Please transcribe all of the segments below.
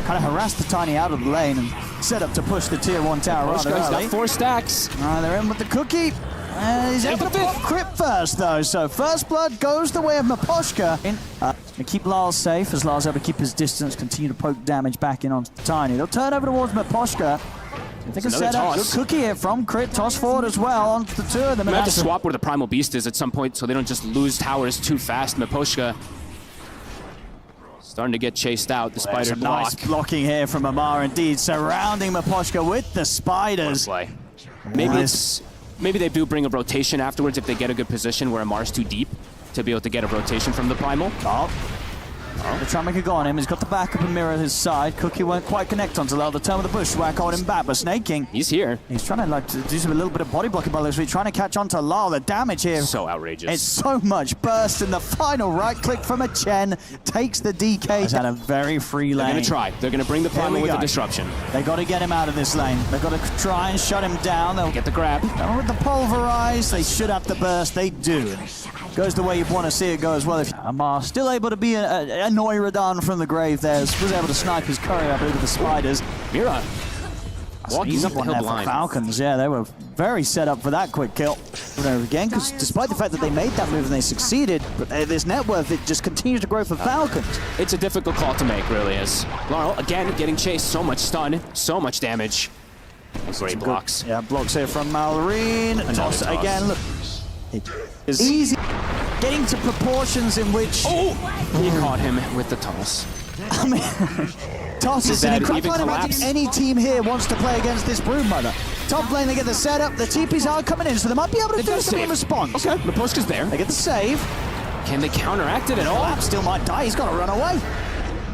kind of harass the Tiny out of the lane and set up to push the tier 1 tower rather early. He's got 4 stacks. They're in with the cookie. He's able to pop Crypt first, though. So first blood goes the way of Miposhka. They keep Lars safe as Lars able to keep his distance, continue to poke damage back in onto the Tiny. They'll turn over towards Miposhka. I think a setup. Good cookie here from Crypt. Toss forward as well onto the 2 of them. We have to swap where the Primal Beast is at some point so they don't just lose towers too fast. Miposhka starting to get chased out. The spider block. Nice blocking here from Amar, indeed, surrounding Miposhka with the spiders. Play. Maybe they do bring a rotation afterwards if they get a good position where Amar's too deep to be able to get a rotation from the Primal. They're trying to make a go on him. He's got the backup and mirror at his side. Cookie won't quite connect onto the turn of the bush. Whack on him back, but Snake King. He's here. He's trying to do a little bit of body blocking by this week, trying to catch onto Lal. The damage here. So outrageous. It's so much burst, and the final right click from a Chen takes the DK. He's had a very free lane. They're going to try. They're going to bring the Primal with the disruption. They got to get him out of this lane. They've got to try and shut him down. They'll get the grab. With the pulverize, they should have the burst. They do. Goes the way you'd want to see it go as well. If Amar still able to be a Noiradan from the grave there, was able to snipe his courier up into the spiders. Mira walking up the hill blind. Falcons, yeah, they were very set up for that quick kill. Again, because despite the fact that they made that move and they succeeded, but this net worth, it just continues to grow for Falcons. It's a difficult call to make, really, as Laurel, again, getting chased, so much stun, so much damage. Great blocks. Yeah, blocks here from Malrine. Toss again, look. It is easy. Getting to proportions in which... Oh! He caught him with the toss. I mean, toss is an incredible. I can't imagine any team here wants to play against this Broodmother. Top lane, they get the setup. The TPs are coming in, so they might be able to do something in response. Okay, Miposhka's there. They get the save. Can they counteract it at all? Collapse still might die. He's got to run away.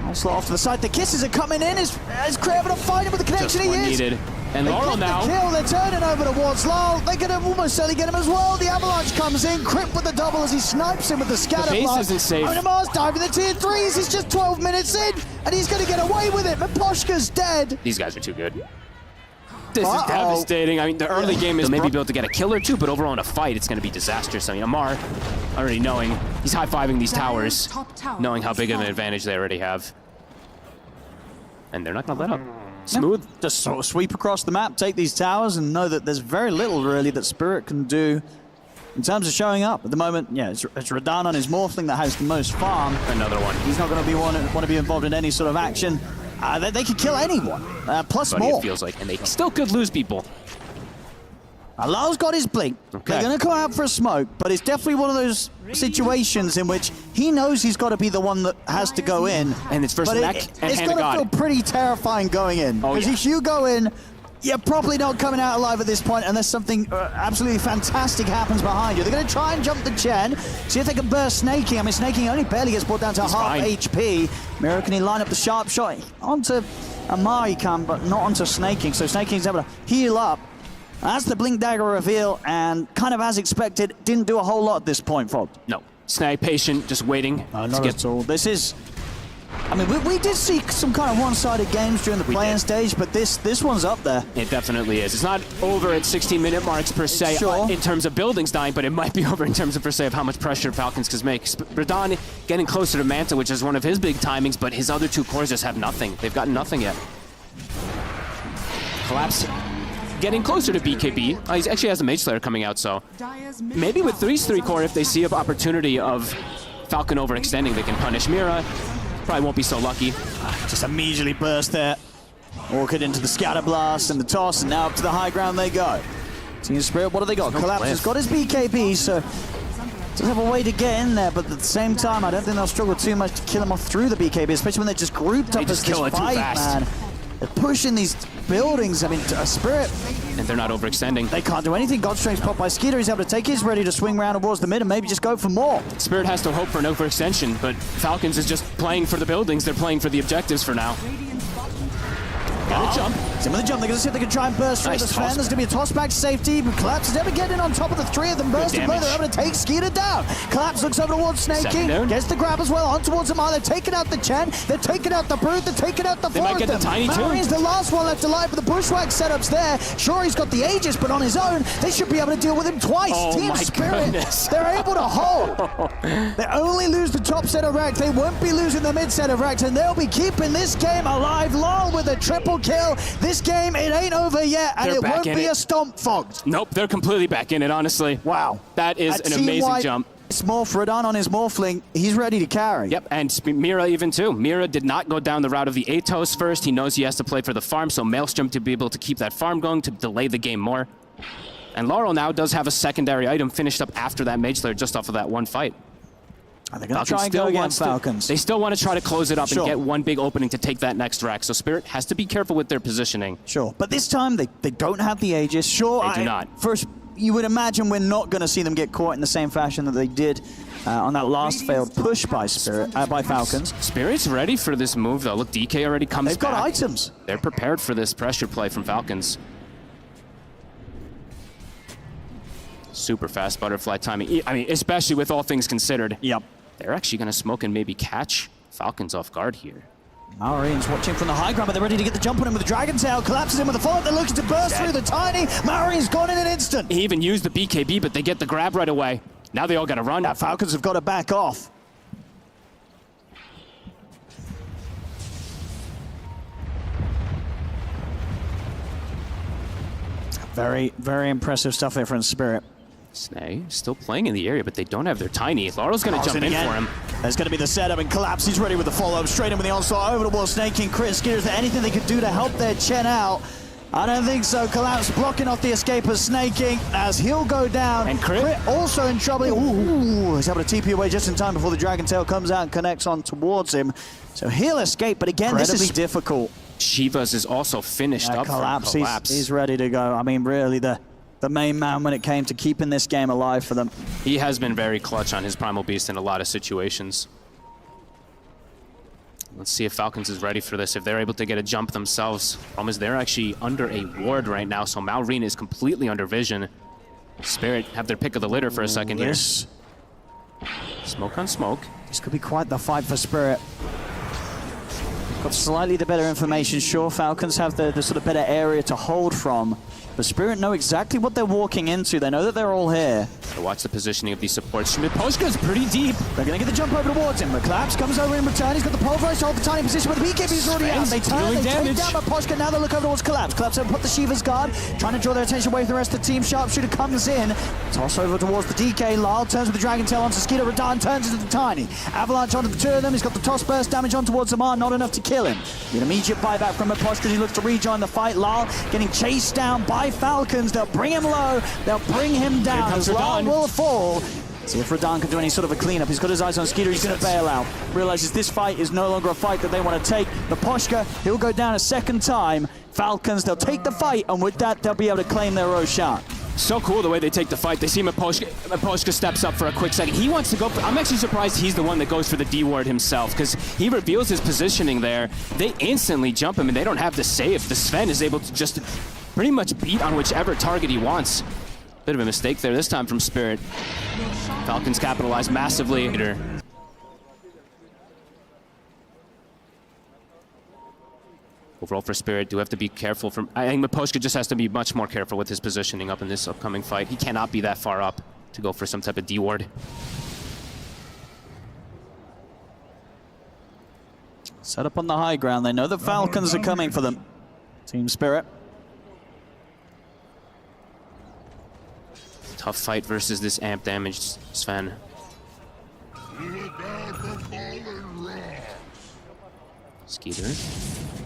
Onslaught off to the side. The kisses are coming in. Is Cray able to find him with the connection? He is. Needed. And Laurel now. The kill. They're turning over towards Lal. They're going to almost certainly get him as well. The avalanche comes in. Crypt with the double as he snipes him with the scatter block. The base isn't safe. Amar's diving the tier 3s. He's just 12 minutes in, and he's going to get away with it. Miposhka's dead. These guys are too good. This is devastating. I mean, the early game is maybe built to get a kill or two, but overall in a fight, it's going to be disastrous. I mean, Amar, already knowing, he's high-fiving these towers, knowing how big of an advantage they already have. And they're not going to let up. Smooth. Just sort of sweep across the map, take these towers, and know that there's very little, really, that Spirit can do in terms of showing up. At the moment, yeah, it's Radahn on his Morphling that has the most farm. Another one. He's not going to want to be involved in any sort of action. They could kill anyone, plus more. It feels like, and they still could lose people. Lal's got his blink. Okay. They're going to come out for a smoke, but it's definitely one of those situations in which he knows he's got to be the one that has to go in. And it's first neck and it's going to feel pretty terrifying going in. Because if you go in, you're probably not coming out alive at this point unless something absolutely fantastic happens behind you. They're going to try and jump the Chen, see if they can burst Snaking. I mean, Snaking only barely gets brought down to half HP. Mira, can he line up the sharp shot? Onto Amar he can, but not onto Snaking. So Snaking's able to heal up. That's the Blink Dagger reveal, and kind of as expected, didn't do a whole lot at this point, Fog. No. Snag patient, just waiting. Not at all. This is... I mean, we did see some kind of one-sided games during the play-in stage, but this one's up there. It definitely is. It's not over at 16-minute marks per se in terms of buildings dying, but it might be over in terms of per se of how much pressure Falcons can make. Radahn getting closer to Manta, which is one of his big timings, but his other 2 cores just have nothing. They've gotten nothing yet. Collapse. Getting closer to BKB. He actually has a Mage Slayer coming out, so maybe with 3's 3-core, if they see an opportunity of Falcon overextending, they can punish Mira. Probably won't be so lucky. Just immediately burst there. Orchid into the Scatter Blast and the toss, and now up to the high ground they go. Team Spirit, what do they got? Collapse has got his BKB, so does have a way to get in there, but at the same time, I don't think they'll struggle too much to kill him off through the BKB, especially when they're just grouped up as this fight, man. They're pushing these buildings. I mean, Spirit. And they're not overextending. They can't do anything. Godstreng's popped by Skeeter. He's able to take his, ready to swing around towards the mid and maybe just go for more. Spirit has to hope for an overextension, but Falcons is just playing for the buildings. They're playing for the objectives for now. Got a jump. Some of the jump. They're going to see if they can try and burst through Nice the Sven. toss There's going to be a toss back to safety. Collapse is never getting on top of the three of them. Burst and play. They're able to take Skeeter down. Collapse looks over towards Snakey. Gets the grab as well. On towards Amar. They're taking out the Chen. They're taking out the Brute. They're taking out the four of them. They might get the Tiny too. Marine's the last one left alive, but the Bushwhack setup's there. Sure, he's got the Aegis, but on his own, they should be able to deal with him twice. Oh Team my Spirit, goodness. they're able to hold. They only lose the top set of racks. They won't be losing the mid set of racks, and they'll be keeping this game alive. Lol with a triple kill. This game, it ain't over yet, and it won't be a stomp, Fox. Nope, they're completely back in it, honestly. Wow. That is an amazing jump. Small Fredan on his Morphling, he's ready to carry. Yep, and Mira even too. Mira did not go down the route of the Atos first. He knows he has to play for the farm, so Maelstrom to be able to keep that farm going, to delay the game more. And Laurel now does have a secondary item finished up after that Mage Slayer just off of that one fight. Are they going to try and go against Falcons? They still want to try to close it up and get one big opening to take that next rack. So Spirit has to be careful with their positioning. Sure, but this time they don't have the Aegis. Sure, they do not. First, you would imagine we're not going to see them get caught in the same fashion that they did on that last failed push by by Falcons. Spirit's ready for this move, though. Look, DK already comes back. They've got items. They're prepared for this pressure play from Falcons. Super fast butterfly timing. I mean, especially with all things considered. Yep. They're actually going to smoke and maybe catch Falcons off guard here. Marine's watching from the high ground, but they're ready to get the jump on him with the Dragon Tail. Collapses in with the follow. They're looking to burst through the Tiny. Marine's gone in an instant. He even used the BKB, but they get the grab right away. Now they all got to run. Now Falcons have got to back off. Very, very impressive stuff there from Spirit. Snay still playing in the area, but they don't have their Tiny. Laurel's going to jump in for him. There's going to be the setup and Collapse. He's ready with the follow-up. Straight in with the onslaught over towards Snake King. Chris, is there anything they could do to help their Chen out? I don't think so. Collapse blocking off the escape of Snake King as he'll go down. And Crit also in trouble. Ooh, he's able to TP away just in time before the Dragon Tail comes out and connects on towards him. So he'll escape, but again, this is difficult. Shivas is also finished up Collapse. for Collapse. He's ready to go. I mean, really, the main man when it came to keeping this game alive for them. He has been very clutch on his Primal Beast in a lot of situations. Let's see if Falcons is ready for this, if they're able to get a jump themselves. Problem is they're actually under a ward right now, so Malrine is completely under vision. Spirit have their pick of the litter for a second here. Smoke on smoke. This could be quite the fight for Spirit. Got slightly the better information. Sure, Falcons have the sort of better area to hold from. But Spirit know exactly what they're walking into. They know that they're all here. So watch the positioning of these supports. Miposhka's pretty deep. They're going to get the jump over towards him. Collapse comes over in return. He's got the pulverize to hold the Tiny position, but the BKB is already out. They turn, they take down Miposhka. Now they look over towards Collapse. Collapse have put the Shiva's guard, trying to draw their attention away from the rest of the team. Sharpshooter comes in. Toss over towards the DK. Lyle turns with the Dragon Tail onto Skeeter. Radahn turns into the Tiny. Avalanche onto the two of them. He's got the toss burst damage on towards Amar. Not enough to kill him. An immediate buyback from Miposhka. He looks to rejoin the fight. Lyle getting chased down by Falcons. They'll bring him low. They'll bring him down as Lyle will fall. See if Radahn can do any sort of a cleanup. He's got his eyes on Skeeter. He's going to bail out. Realizes this fight is no longer a fight that they want to take. Miposhka, he'll go down a second time. Falcons, they'll take the fight, and with that, they'll be able to claim their Roshan. So cool the way they take the fight. They see Miposhka steps up for a quick second. He wants to go for, I'm actually surprised he's the one that goes for the D ward himself, because he reveals his positioning there. They instantly jump him, and they don't have to save. The Sven is able to just pretty much beat on whichever target he wants. Bit of a mistake there this time from Spirit. Falcons capitalize massively. Overall for Spirit, do have to be careful from... I think Miposhka just has to be much more careful with his positioning up in this upcoming fight. He cannot be that far up to go for some type of D ward. Set up on the high ground. They know the Falcons are coming for them. Team Spirit. Tough fight versus this amp damage Sven. Skeeter.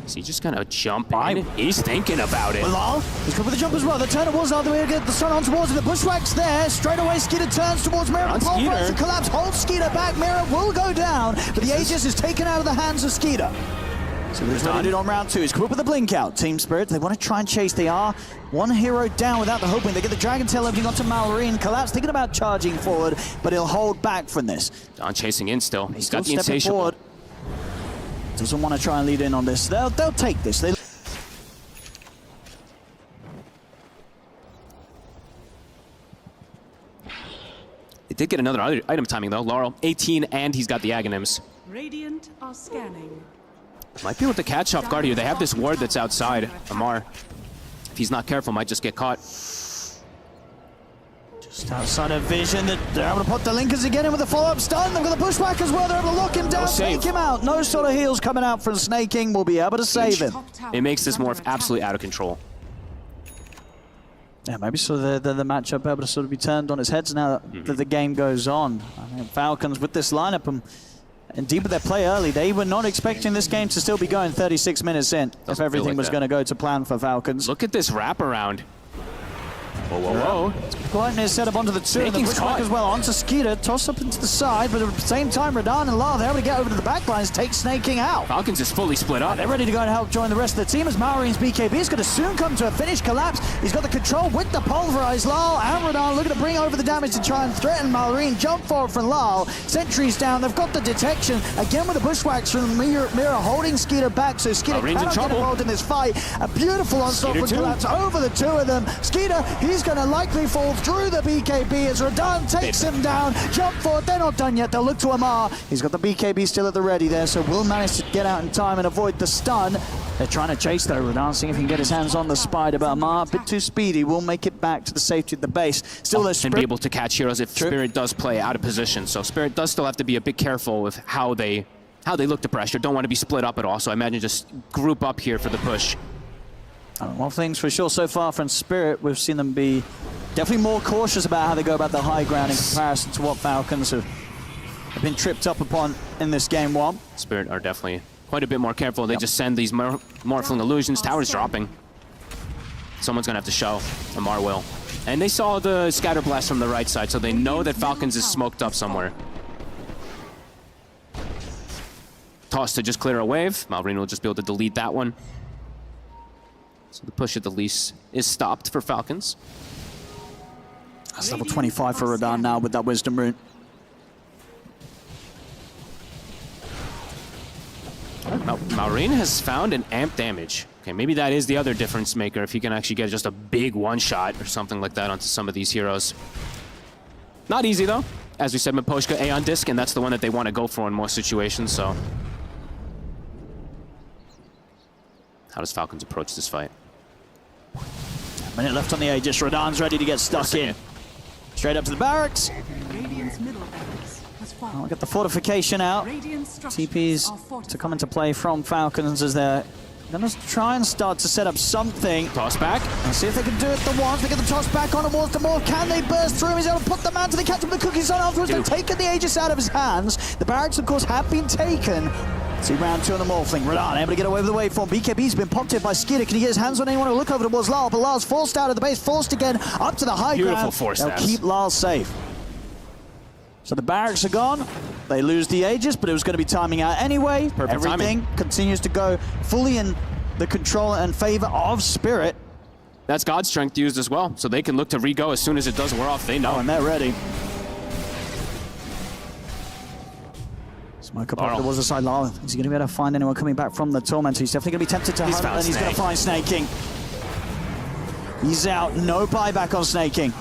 Is he just gonna jump in? He's thinking about it. Lal, he's good with the jump as well. The turn was the other way to get the sun on towards him. The Bushwhack's there. Straight away, Skeeter turns towards Mirror. The collapse holds Skeeter back. Mirror will go down, but the Aegis is taken out of the hands of Skeeter. So what he's ready to do on round two. He's come up with the blink out. Team Spirit, they want to try and chase. They are one hero down without the hoping. They get the Dragon Tail opening onto Malrine. Collapse thinking about charging forward, but he'll hold back from this. Don chasing in still. He's got the insatiable. Insatiable. Doesn't want to try and lead in on this. They'll take this. did get another item timing, though. Laurel, 18, and he's got the Aghanims. Radiant are scanning. Might be able to catch off guard here. They have this ward that's outside. Amar, if he's not careful, might just get caught. Just outside of vision, they're able to put the Linkers again in with a follow-up stun. They've got the pushback as well. They're able to lock him down, take him out. No sort of heals coming out from Snaking. Will be able to save him. It makes this Morph absolutely out of control. Yeah, maybe sort of the matchup able to sort of be turned on its heads now that the game goes on. I think Falcons with this lineup and indeed with their play early, they were not expecting this game to still be going 36 minutes in if everything was going to go to plan for Falcons. Look at this wraparound. Whoa, whoa, whoa. Gluttony is set up onto the two, and the pushback as well onto Skeeter. Toss up into the side, but at the same time, Radahn and Lar, they're able to get over to the back lines, take Snaking out. Falcons is fully split up. They're ready to go and help join the rest of the team as Malorine's BKB is going to soon come to a finish collapse. He's got the control with the pulverized. Lal and Radahn looking to bring over the damage to try and threaten Malorine. Jump forward from Lal. Sentries down. They've got the detection. Again with the bushwhacks from Mira holding Skeeter back, so Skeeter cannot get involved in this fight. A beautiful onslaught would collapse over the two of them. Skeeter, he's going to likely fall through the BKB as Radahn takes him down. Jump forward, they're not done yet. They'll look to Amar. He's got the BKB still at the ready there, so will manage to get out in time and avoid the stun. They're trying to chase though, Radahn, seeing if he can get his hands on the Spider, but Amar, a bit too speedy, will make it back to the safety of the base. Still there's and be able to catch heroes if Spirit does play out of position. So Spirit does still have to be a bit careful with how they look to pressure. Don't want to be split up at all, so I imagine just group up here for the push. One thing's for sure so far from Spirit, we've seen them be definitely more cautious about how they go about the high ground in comparison to what Falcons have been tripped up upon in this game one. Spirit are definitely quite a bit more careful. They just send these morphling illusions. Tower's dropping. Someone's going to have to show. Amar will. And they saw the scatter blast from the right side, so they know that Falcons is smoked up somewhere. Toss to just clear a wave. Malorine will just be able to delete that one. So the push at the least is stopped for Falcons. That's level 25 for Radahn now with that Wisdom Rune. Malorine has found an amp damage. Okay, maybe that is the other difference maker, if he can actually get just a big one-shot or something like that onto some of these heroes. Not easy, though. As we said, Miposhka Aeon Disc, and that's the one that they want to go for in most situations, so... How does Falcons approach this fight? A minute left on the Aegis. Radahn's ready to get stuck in. Straight up to the barracks. I'll get the fortification out. TPs to come into play from Falcons as they're going to try and start to set up something. Toss back. And see if they can do it the once. They get the toss back on towards the Morph. Can they burst through him? He's able to put the man to the catch up with the cookies on afterwards. They've taken the Aegis out of his hands. The barracks, of course, have been taken. See round two on the Morphling. Radahn able to get away with the waveform. BKB's been popped in by Skeeter. Can he get his hands on anyone to look over towards Lal? But Lal's forced out of the base, forced again up to the high ground. They'll keep Lal safe. So the barracks are gone. They lose the Aegis, but it was going to be timing out anyway. Everything continues to go fully in the control and favor of Spirit. That's God's strength used as well, so they can look to re-go as soon as it does wear off. They know. And they're ready. Smoke up towards the side. Lal, is he going to be able to find anyone coming back from the Tormentor? He's definitely going to be tempted to hunt, and he's going to find Snaking. He's out. No buyback on Snaking.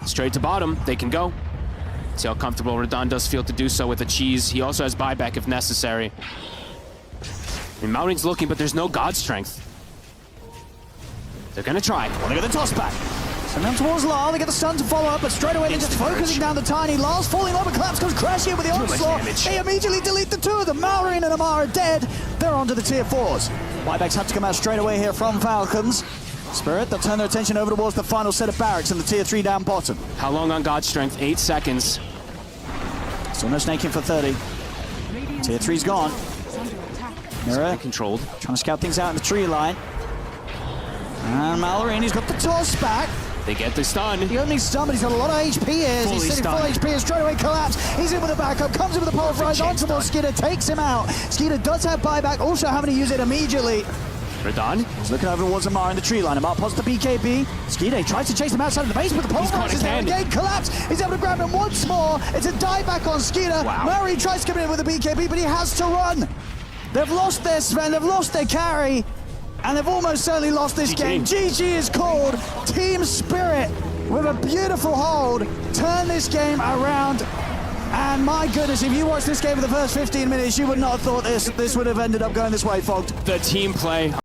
Straight to bottom. They can go. See how comfortable Radahn does feel to do so with the cheese. He also has buyback if necessary. I mean, Malorine's looking, but there's no God strength. They're going to try. Well, they get the toss back. Send them towards Lal. They get the stun to follow up, but straight away they're just focusing down the Tiny. Lal's falling over, collapse, goes crashing with the onslaught. They immediately delete the two of them. Malorine and Amar are dead. They're onto the tier 4s. Buybacks have to come out straight away here from Falcons. Spirit, they'll turn their attention over towards the final set of barracks in the tier 3 down bottom. How long on God's strength? 8 seconds. Still no Snaking for 30. Tier 3's gone. Mira controlled. Trying to scout things out in the tree line. And Malorine, he's got the toss back. They get the stun. The opening stun, but he's got a lot of HP here. He's sitting full HP, straight away collapse. He's in with a backup, comes in with a pulverize onto more Skeeter, takes him out. Skeeter does have buyback, also having to use it immediately. Radahn. He's looking over towards Amar in the tree line. Amar pots the BKB. Skeeter tries to chase him outside of the base, but the pulverize is there again. Collapse. He's able to grab him once more. It's a dieback on Skeeter. Wow. Murray tries to come in with a BKB, but he has to run. They've lost their Sven, they've lost their carry, and they've almost certainly lost this game. GG is called. Team Spirit with a beautiful hold, turn this game around. And my goodness, if you watched this game for the first 15 minutes, you would not have thought this would have ended up going this way, Fogged. The team play